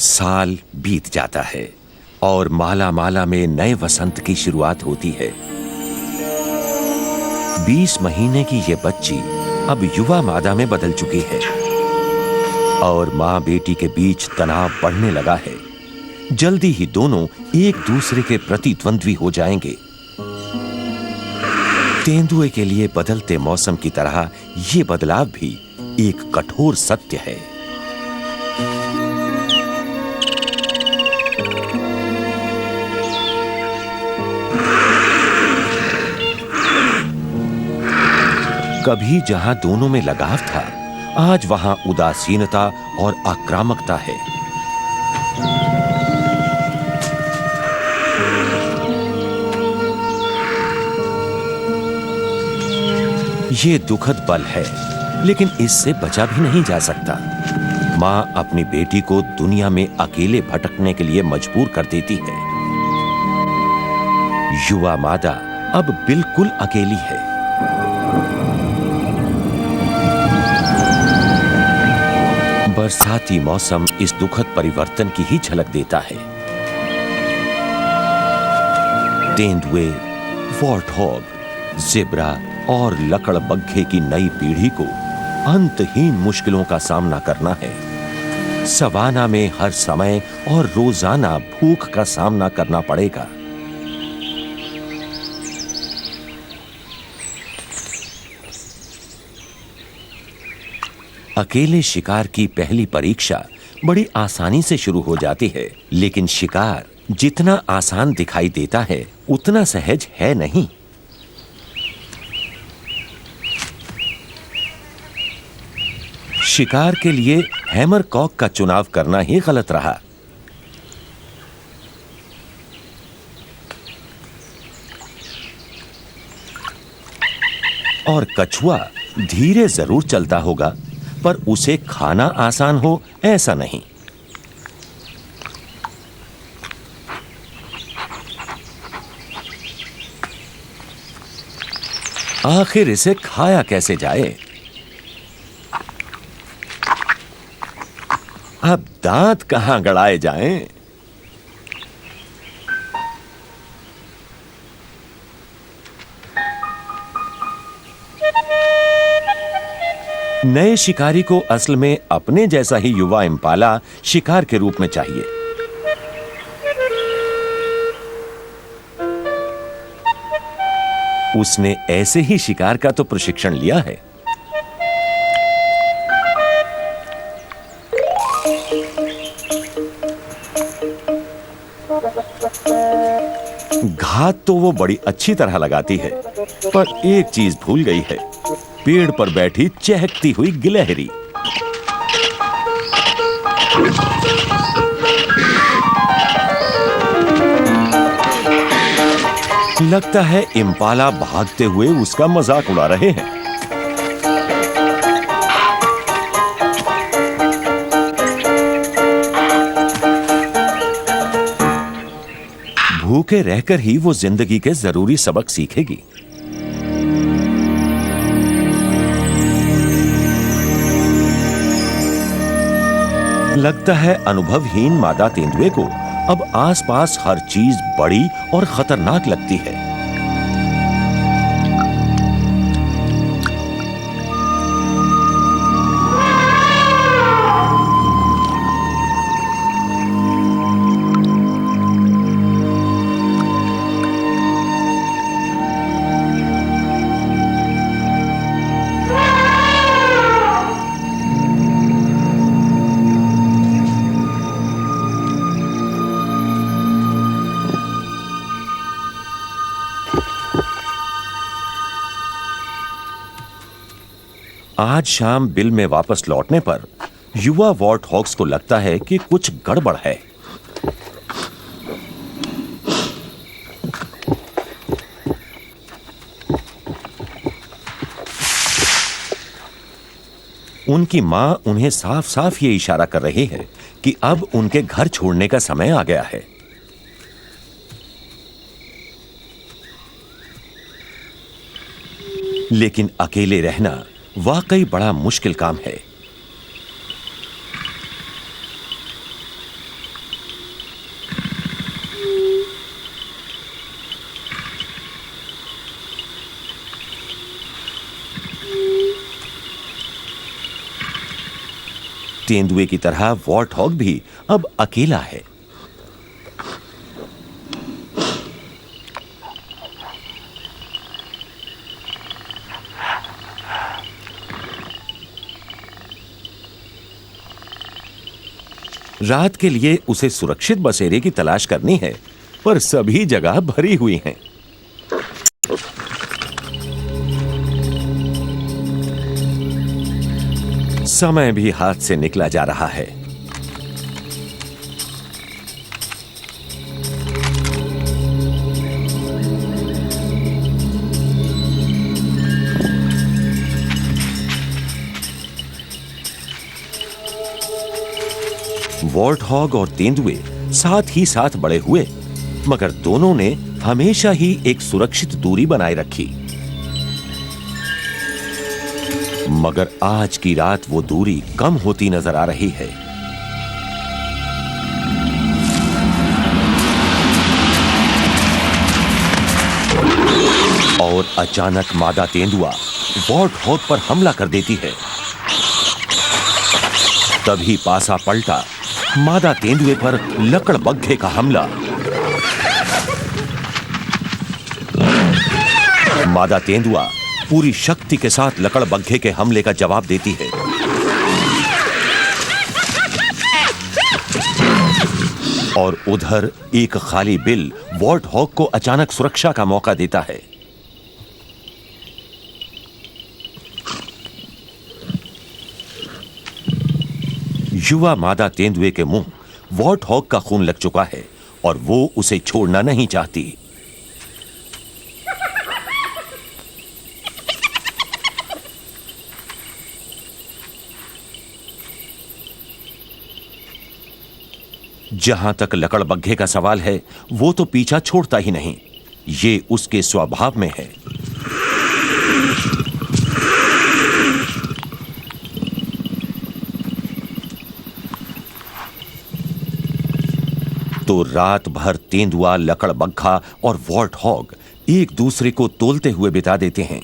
साल बीत जाता है और माला माला में नए वसंत की शुरुआत होती है। 20 महीने की ये बच्ची अब युवा मादा में बदल चुकी है और मां बेटी के बीच तनाव बढ़ने लगा है। जल्दी ही दोनों एक दूसरे के प्रति द्वंद्वी हो जाएंगे। तेंदुए के लिए बदलते मौसम की तरह ये बदलाव भी एक कठोर सत्य है। कभी जहां दोनों में लगाव था, आज वहां उदासीनता और आक्रामकता है। ये दुखद पल है, लेकिन इससे बचा भी नहीं जा सकता। मां अपनी बेटी को दुनिया में अकेले भटकने के लिए मजबूर कर देती है। युवा मादा अब बिल्कुल अकेली है। बरसाती मौसम इस दुखद परिवर्तन की ही झलक देता है। तेंदुए, वॉर्टहॉग, ज़ेब्रा और लकड़बग्घे की नई पीढ़ी को अंतहीन मुश्किलों का सामना करना है। सवाना में हर समय और रोजाना भूख का सामना करना पड़ेगा। अकेले शिकार की पहली परीक्षा बड़ी आसानी से शुरू हो जाती है, लेकिन शिकार जितना आसान दिखाई देता है उतना सहज है नहीं। शिकार के लिए हैमरकॉक का चुनाव करना ही गलत रहा। और कछुआ धीरे जरूर चलता होगा, पर उसे खाना आसान हो ऐसा नहीं। आखिर इसे खाया कैसे जाए? अब दांत कहां गड़ाए जाएं? नए शिकारी को असल में अपने जैसा ही युवा इम्पाला शिकार के रूप में चाहिए। उसने ऐसे ही शिकार का तो प्रशिक्षण लिया है। घात तो वो बड़ी अच्छी तरह लगाती है, पर एक चीज भूल गई है, पेड़ पर बैठी चहकती हुई गिलहरी। लगता है इम्पाला भागते हुए उसका मजाक उड़ा रहे हैं। भूखे रहकर ही वो जिंदगी के जरूरी सबक सीखेगी। लगता है अनुभवहीन मादा तेंदुए को अब आसपास हर चीज बड़ी और खतरनाक लगती है। आज शाम बिल में वापस लौटने पर युवा वॉर्टहॉग्स को लगता है कि कुछ गड़बड़ है। उनकी मां उन्हें साफ साफ ये इशारा कर रही है कि अब उनके घर छोड़ने का समय आ गया है। लेकिन अकेले रहना वाकई बड़ा मुश्किल काम है। तेंदुए की तरह वॉर्टहॉग भी अब अकेला है। रात के लिए उसे सुरक्षित बसेरे की तलाश करनी है, पर सभी जगह भरी हुई हैं। समय भी हाथ से निकला जा रहा है। वॉर्टहॉग और तेंदुए साथ ही साथ बड़े हुए, मगर दोनों ने हमेशा ही एक सुरक्षित दूरी बनाए रखी। मगर आज की रात वो दूरी कम होती नजर आ रही है। और अचानक मादा तेंदुआ वॉर्टहॉग पर हमला कर देती है। तभी पासा पलटा, मादा तेंदुए पर लकड़बग्घे का हमला। मादा तेंदुआ पूरी शक्ति के साथ लकड़बग्घे के हमले का जवाब देती है। और उधर एक खाली बिल वॉर्टहॉग को अचानक सुरक्षा का मौका देता है। युवा मादा तेंदुए के मुंह वॉर्टहॉग का खून लग चुका है और वो उसे छोड़ना नहीं चाहती। जहां तक लकड़बग्घे का सवाल है, वो तो पीछा छोड़ता ही नहीं। ये उसके स्वभाव में है। तो रात भर तेंदुआ, लकड़बग्घा और वॉर्टहॉग एक दूसरे को तोलते हुए बिता देते हैं।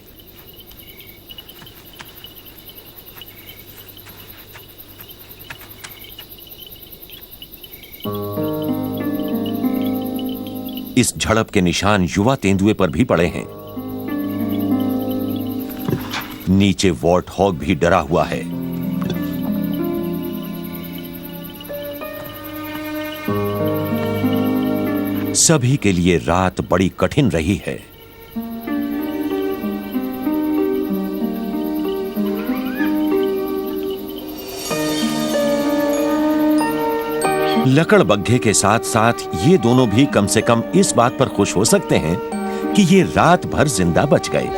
इस झड़प के निशान युवा तेंदुए पर भी पड़े हैं। नीचे वॉर्टहॉग भी डरा हुआ है। सभी के लिए रात बड़ी कठिन रही है। लकड़बग्घे के साथ साथ ये दोनों भी कम से कम इस बात पर खुश हो सकते हैं कि ये रात भर जिंदा बच गए।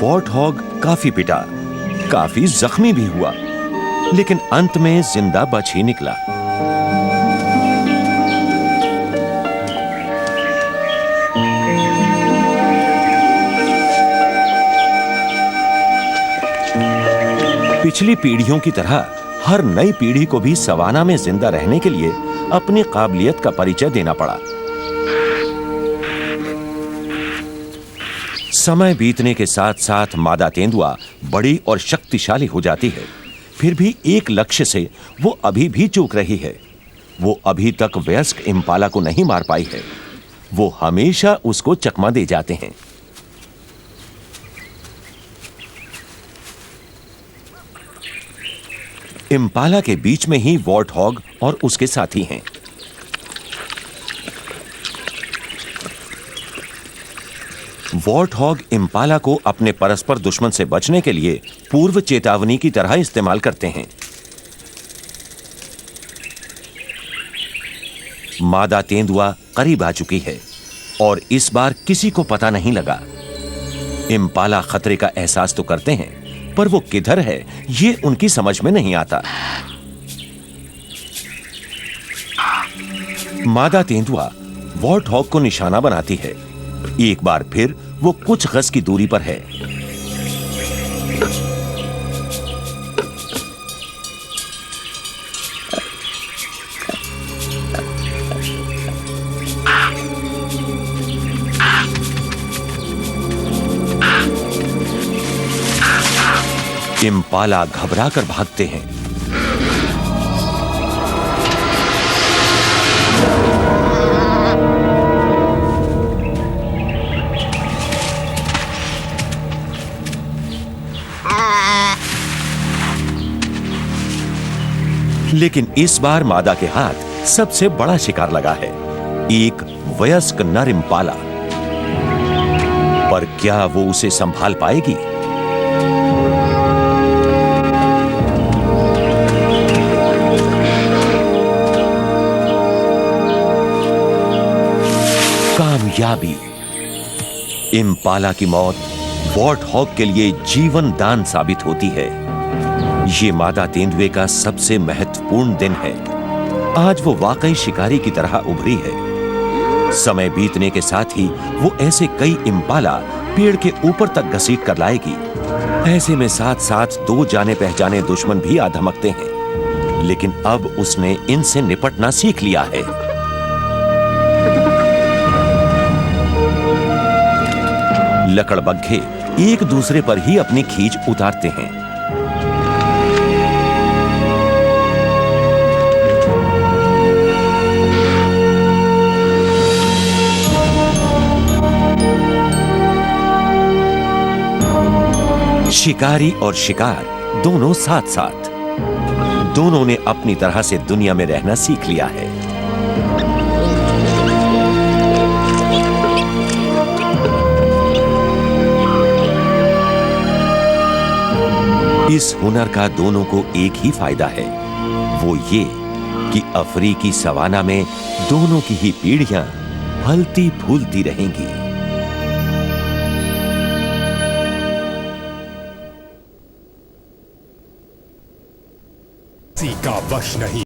वॉर्टहॉग काफी पिटा, काफी जख्मी भी हुआ, लेकिन अंत में जिंदा बच ही निकला। पिछली पीढ़ियों की तरह हर नई पीढ़ी को भी सवाना में जिंदा रहने के लिए अपनी काबिलियत का परिचय देना पड़ा। समय बीतने के साथ साथ मादा तेंदुआ बड़ी और शक्तिशाली हो जाती है। फिर भी एक लक्ष्य से वो अभी भी चूक रही है। वो अभी तक वयस्क इम्पाला को नहीं मार पाई है। वो हमेशा उसको चकमा दे जाते हैं। इम्पाला के बीच में ही वॉर्टहॉग और उसके साथी हैं। वॉर्टहॉग इम्पाला को अपने परस्पर दुश्मन से बचने के लिए पूर्व चेतावनी की तरह इस्तेमाल करते हैं। मादा तेंदुआ करीब आ चुकी है और इस बार किसी को पता नहीं लगा। इम्पाला खतरे का एहसास तो करते हैं, पर वो किधर है ये उनकी समझ में नहीं आता। मादा तेंदुआ वॉर्टहॉग को निशाना बनाती है। एक बार फिर वो कुछ गज की दूरी पर है। इम्पाला घबराकर भागते हैं। लेकिन इस बार मादा के हाथ सबसे बड़ा शिकार लगा है, एक वयस्क नर इम्पाला। पर क्या वो उसे संभाल पाएगी? कामयाबी। इम्पाला की मौत वॉर्टहॉग के लिए जीवन दान साबित होती है। ये मादा तेंदुए का सबसे महत्वपूर्ण दिन है। आज वो वाकई शिकारी की तरह उभरी है। समय बीतने के साथ ही वो ऐसे कई इम्पाला पेड़ के ऊपर तक घसीट कर लाएगी। ऐसे में साथ साथ दो जाने पहचाने दुश्मन भी आ धमकते हैं, लेकिन अब उसने इनसे निपटना सीख लिया है। लकड़बग्घे एक दूसरे पर ही अपनी खींच उतारते हैं। शिकारी और शिकार दोनों साथ साथ। दोनों ने अपनी तरह से दुनिया में रहना सीख लिया है। इस हुनर का दोनों को एक ही फायदा है, वो ये कि अफ्रीकी सवाना में दोनों की ही पीढ़ियां फलती फूलती रहेंगी। का वश नहीं।